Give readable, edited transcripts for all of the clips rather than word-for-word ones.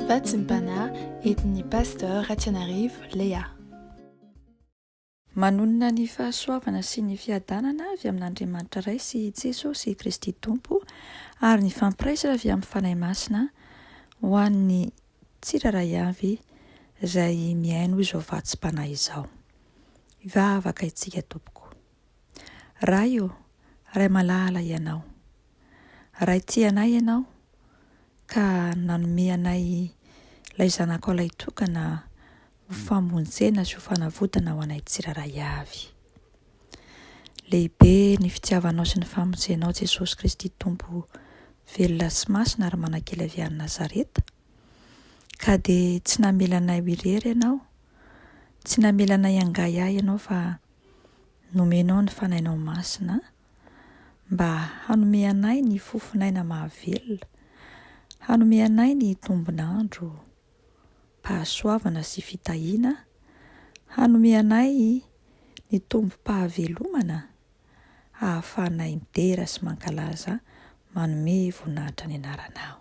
Vatsympana etin'ny pasteur Ratsianarivo Léa. Manonona ny fahasoavana sy ny fiadanana avy amin'Andriamanitra iray sy Jesosy Kristy Tompo ary ny fampiraisana avy amin'ny fanahy masina ho an'ny tsiraray avy izay miaino izao vatsim-panahy izao. Hivavaka itsika tompoko. Ray io, ray malala ianao. Ray tia anay ianao ka nanome anay ilay zanako ilay tokana ho famonjena sy ho fanavotana ho anay tsiraray avy. Lehibe ny fitiavanao sy ny famonjenao Jesosy Kristy Tompo velona sy masina ary manakely avy any Nazareta, ka dia tsy namelanay ho irery ianao, tsy namelanay hangay ahy ianao fa nomenao ny fanahinao masina mba hanome anay ny fofinaina mahavelona, hanome anay ny tombonandro, pahasoavana sy fitahiana, hanome anay ny tombom-pahavelomana, hahafahanay midera sy mankalaza manome voninahitra ny anaranao.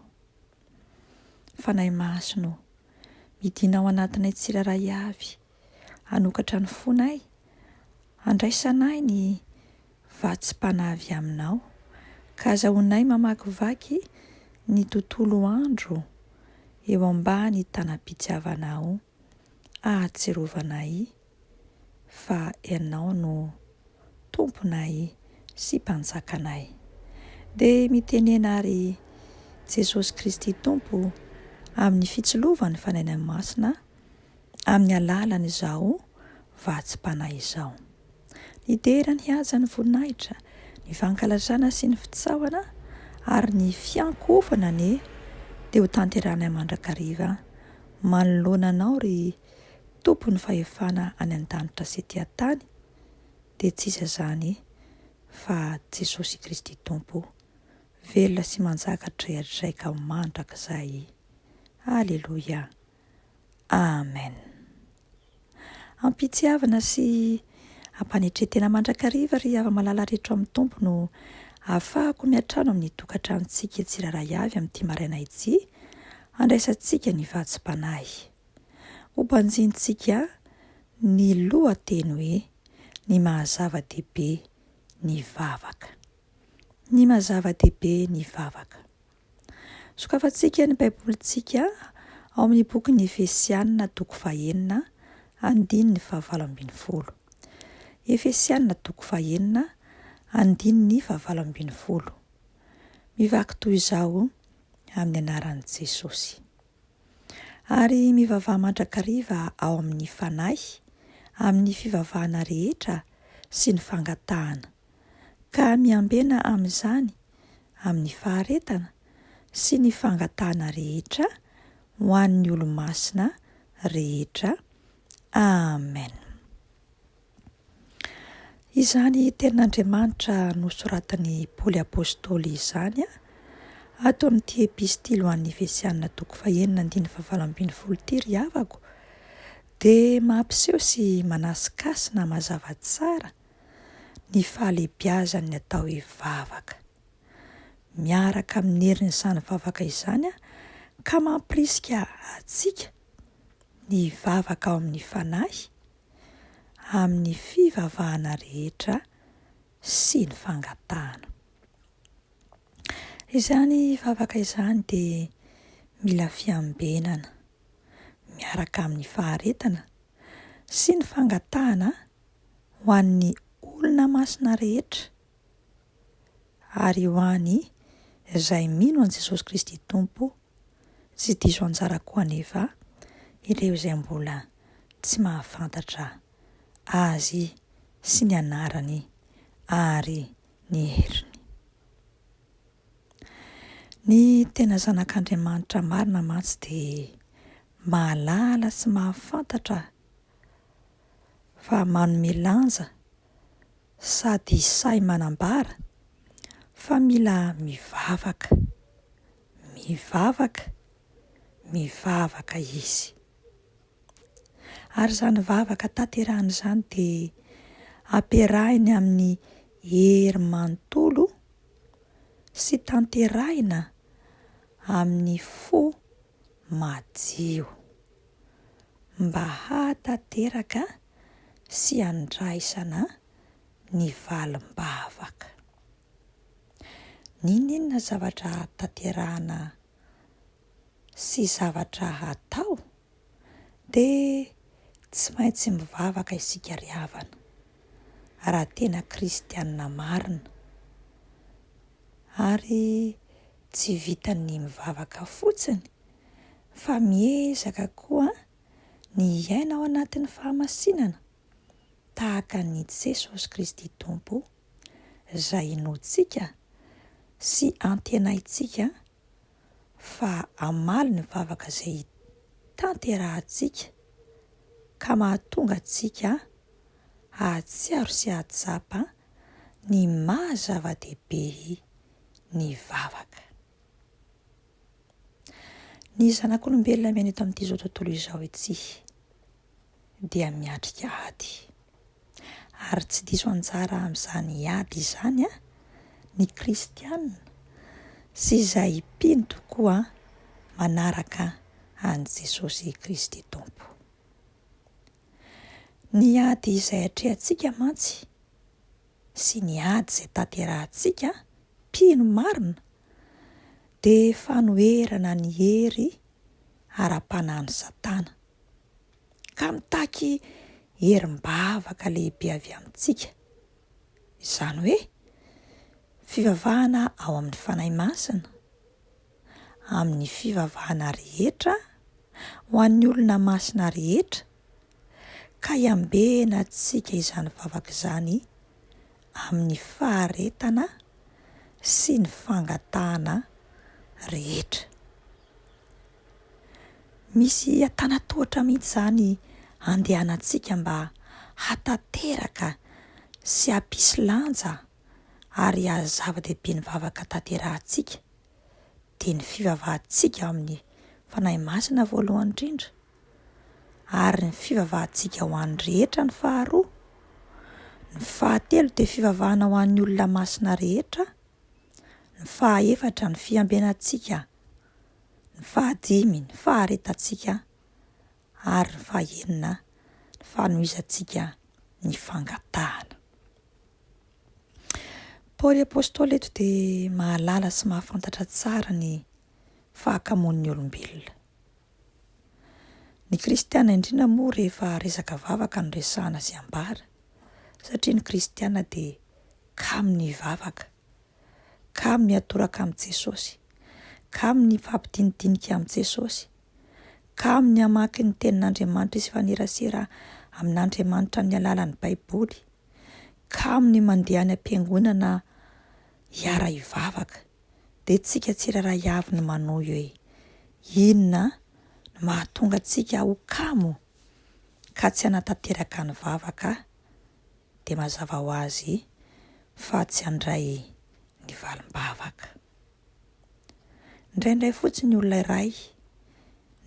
Fanahy masino, midinao anatinay tsiraray avy, hanokatra ny fonay, handraisanay ny vatsim-panavy aminao, ka azahoanay mamakivaky ny tontolo andro eo ambany tanam-pitiavanao, ahatsiarovanay fa ianao no tomponay sy mpanjakanay. Dia mitenena ary Jesosy Kristy Tompo amin'ny fitsilovan'ny fanahy masina amin'ny alalan'ny izao vatsim-panahy izao. Ny dera ny haja ny voninahitra, ny fankalazana sy ny fitsaoana ary ny fiankofana dia ho tanteranay mandrakariva manoloana anao ry tompon'ny fahefana any an-danitra sy ety an-tany, dia tsy iza izany fa Jesosy Kristy Tompo velona sy manjaka hatrehatraika mandrakizay. Aleluia. Amen. Ampitiavana sy ampanetretena mandrakariva ry hava-malala rehetra amin'ny tompo no ahafahako miatrano amin'ny tokantranontsika tsiraray avy amin'ity maraina ity, andraisantsika ny vatsim-panahy. Ho banjintsika ny lohateny hoe ny mahazava-dehibe ny vavaka. Ny mahazava-dehibe ny vavaka. Sokafantsika ny baibolintsika ao amin'ny bokin'ny Efesianina toko 9, andininy 7. Efesianina toko 9, andininy 7. Mivaky toy izao amin'ny anaran'i Jesosy. Ary mivavaha mandrakariva ao amin'ny fanahy, amin'ny fivavahana rehetra sy ny fangatahana, ka miambena amin'izany amin'ny faharetana sy ny fangatahana rehetra ho an'ny olo-masina rehetra. Amen. Izany tenin'Andriamanitra nosoratan'ny Paoly Apôstôly izany ato amin'ity epistily ho an'ny Efesianina toko 9, andininy 7 ity ry havako, dia mampiseho sy manasikasina mazava tsara ny fahalehibiazan'ny atao hoe vavaka. Miaraka amin'ny herin'izany vavaka izany ka mampirisika atsika ny vavaka ao amin'ny fanahy, amin'ny fivavahana rehetra sy ny fangatahana. Izany vavaka izany dia mila fiambenana miaraka amin'ny faharetana sy ny fangatahana ho an'ny olona masina rehetra ary ho an'ny izay mino an' Jesosy Kristy Tompo, tsy diso anjara koa anefa ireo izay mbola tsy mahafantatra azy sy ny anarany ary ny heriny. Ny tena zanak'Andriamanitra marina mantsy dia mahalala sy mahafantatra fa manome lanja sady sahy manambara fa mila mivavaka izy. Ary izany vavaka tanterahina izany dia ampiarahiny amin'ny hery manontolo sy tanterahina amin'ny fo madio, mba hatateraka sy andraisana ny valim-bavaka. Ninona zavatra tanterahana sy zavatra atao dia tsy maintsy mivavaka isika ry havana raha tena kristianina marina, ary tsy vitany mivavaka fotsiny fa miezaka koa ny iaina ao anatin'ny fahamasinana tahaka ny Jesosy Kristy Tompo izay inoantsika sy antenaintsika fa hamaly ny vavaka izay tanterahantsika ka mahatonga antsika hahatsiaro sy hahatsapa ny mahazava-dehibe ny vavaka. Ny zanak'olombelona miaina eto amin'ity izao tontolo izao ity dia miatrika ady, ary tsy diso anjara amin'izany ady izany ny kristianina sy izay mpino tokoa manaraka an' Jesosy Kristy Tompo. Ny ady izay atrehantsika mantsy sy ny ady izay tanterahantsika mpino marina dia fanoherana ny hery ara-panahy Satana ka mitaky herim-bavaka lehibe avy amintsika, izany hoe fivavahana ao amin'ny fanahy masina, amin'ny fivavahana rehetra ho an'ny olona masina rehetra, ka iambena antsika izany vavaka izany amin'ny faharetana sy ny fangatahana rehetra. Misy antanatohatra mihitsy izany andehanantsika mba hatanteraka sy hampisy lanja ary hazava-dehibe ny vavaka tanterahantsika dia ny fivavahantsika amin'ny fanahy masina voalohany indrindra, ary ny fivavahantsika ho an'ny rehetra ny faharoa, ny fahatelo dia fivavahana ho an'ny olona masina rehetra, ny fahaefatra ny fiambenantsika, ny fahadimy ny faharetantsika, ary ny fahaenina ny fanohizantsika ny fangatahana. Paoly apôstôly eto dia mahalala sy mahafantatra tsara ny fahakamoan'ny olombelona. Ny kristiana indrindra moa rehefa resaka vavaka no resahana sy ambara, satria ny kristiana dia kamo ny vavaka, kamo ny atoraka amin'i Jesosy, kamo ny fampidinidinika amin'i Jesosy, kamo ny hamaky ny tenin'Andriamanitra sy fanerasera amin'Andriamanitra amin'ny alalan'ny Baiboly, kamo ny mandeha any am-piangonana hiara hivavaka, dia tsika tsirairay avy ny manohy hoe inona no mahatonga antsika ho kamo ka tsy hanatanteraka ny vavaka, dia mazava ho azy fa tsy handray ny valim-bavaka. Indraindray fotsiny olona iray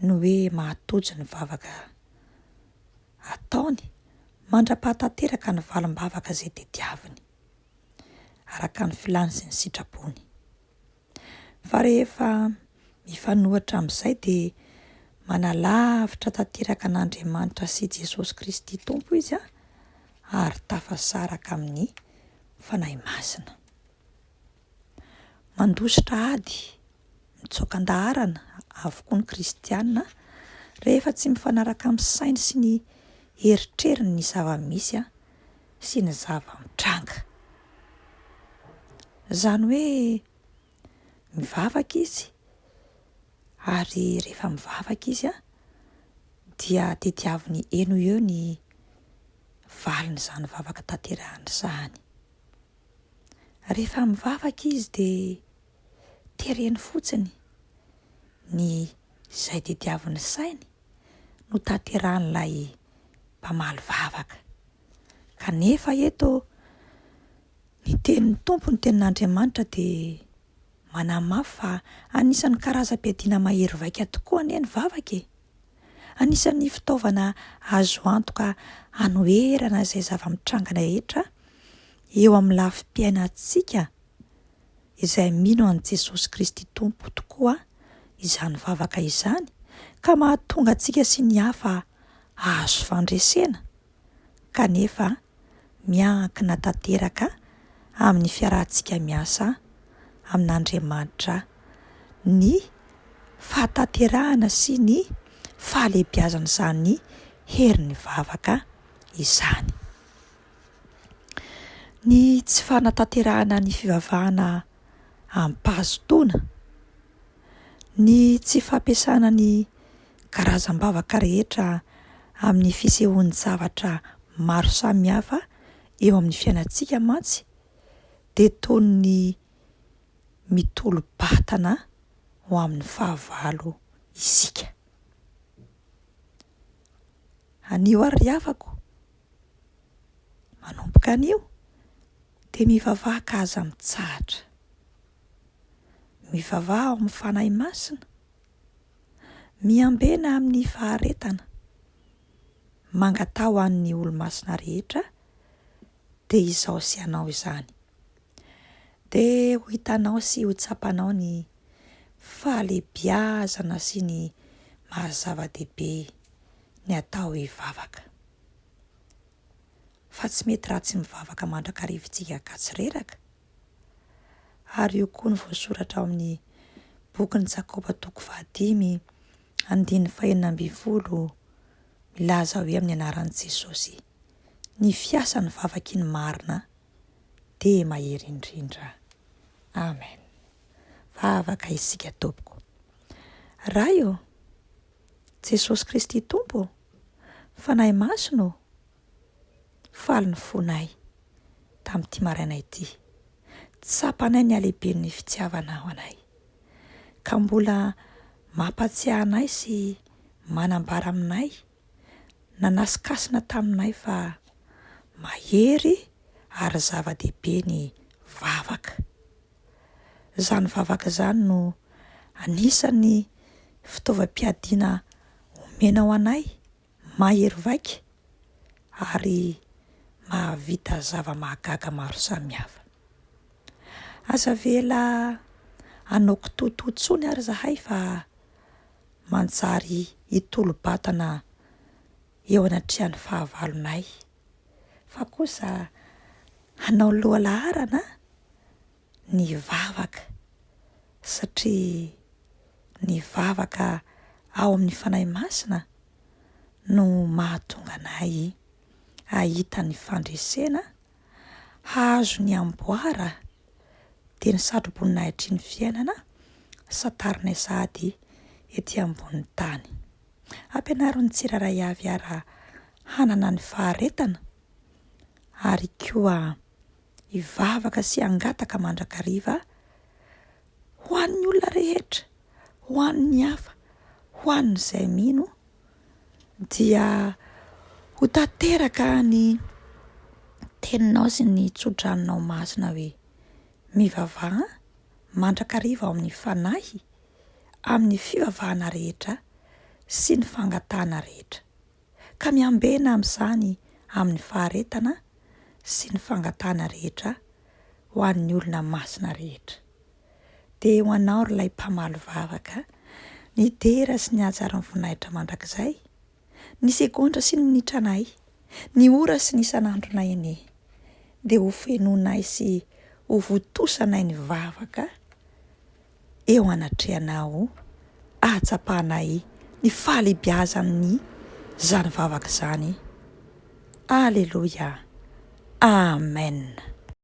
no hoe mahatojo ny vavaka ataony mandra-pahatanteraka ny valim-bavaka izay tediaviny araka ny filany sy ny sitrapony. Fa rehefa mifanohitra amin'izay dia manalavitra tanteraka an'Andriamanitra sy Jesosy Kristy Tompo izy ary tafasaraka amin'ny fanahy masina. Mandositra ady, mitsokan-daharana avokoa ny kristianina rehefa tsy mifanaraka amin'ny sainy sy ny eritreriny ny zava-misy sy ny zava-mitranga. Izany hoe mivavaka izy, ary rehefa mivavaka izy dia tediaviny eno eo ny valiny izany vavaka tanterahany izany. Rehefa mivavaka izy dia tereny fotsiny ny izay tediaviny sainy no tanterahan'ilay mpamaly vavaka. Kanefa eto ny tenin'ny Tompo, ny tenin'Andriamanitra dia manamafy fa anisan'ny karazam-piadiana mahery vaika tokoa anie ny vavaka. Anisan'ny fitaovana azo antoka hanoherana izay zava-mitrangana rehetra eo amin'ny lafim-piainantsika izay mino an'i Jesosy Kristy Tompo tokoa izany vavaka izany, ka mahatonga antsika sy ny hafa azo fandresena, kanefa miankina tanteraka amin'ny fiarahantsika miasa amin'Andriamanitra ny fahatanterahana sy ny fahalehibiazana izany herin'ny vavaka izany. Ny tsy fanatanterahana ny fivavahana am-pahazotoana, ny tsy fampiasana ny karazam-bavaka rehetra amin'ny fisehoan'ny zavatra maro samihafa eo amin'ny fiainantsika mantsy dia toy ny mitolo-batana ho amin'ny fahavalo isika. Anio ary havako, manomboka anio dia mivavaha ka aza mitsahatra, mivavaha ao amin'ny fanahy masina, miambena amin'ny faharetana, mangatao an'ny olo-masina rehetra dia izao sy anao izany, dia ho hitanao sy ho tsapanao ny fahalehibiazana sy ny mahazava-dehibe ny atao hivavaka. Fa tsy mety ratsy mivavaka mandrakarivantsika katsireraka. Ary io koa ny voasoratra ao amin'ny bokin'ny Jakoba 5:5 milaza hoe amin'ny anaran'i Jesosy, ny fiasa ny vavaky ny marina dia mahery indrindra. Amen. Vavaka isika tompoko. Raha io, Jesosy Kristy Tompo, fanahy masino, faly ny fonay tamin'ity maraina ity. Tsapanay ny halehiben'ny fitiavana ho anay, ka mbola mampatsiahy anay sy manambara aminay, nanasikasina taminay fa mahery ary zava-dehibe ny vavaka. Izany vavaka izany no anisan'ny fitaovam-piadiana omena ho anay, mahery vaika ary mahavita zava-mahagaga maro samihafa. Aza vela hanao kitototsony ary zahay fa manjary hitolo-batana eo anatrehan'ny fahavalonay, fa kosa hanao lohalaharana ny vavaka, satria ny vavaka ao amin'ny fanahy masina no mahatonga anay hahita ny fandresena, hahazo ny amboara dia ny satroboninahitry ny fiainana santarinay sady ety ambonin'ny tany. Ampianarin'ny tsiraray avy ara hanana ny faharetana ary koa hivavaka sy hangataka mandrakariva ho an'ny olona rehetra, ho an'ny hafa, ho an'izay mino, dia ho tanteraka ny teninao sy ny tsodranonao masina hoe mivavaha mandrakariva ao amin'ny fanahy, amin'ny fivavahana rehetra sy ny fangatahana rehetra, ka miambena amin'izany amin'ny faharetana sy ny fangatahana rehetra ho an'ny olona masina rehetra. Dia ho anao ry lay mpamaly vavaka, ny dera sy ny hajaran'ny voninahitra mandrakizay, ny segondra sy ny minitra anay, ny ora sy ny isan'andronay anie, dia ho fenonay sy ho votosanay ny vavaka eo anatrehanao, ahatsapahanay ny fahalehibiazan'ny zany vavaka izany. Aleluia. Amen.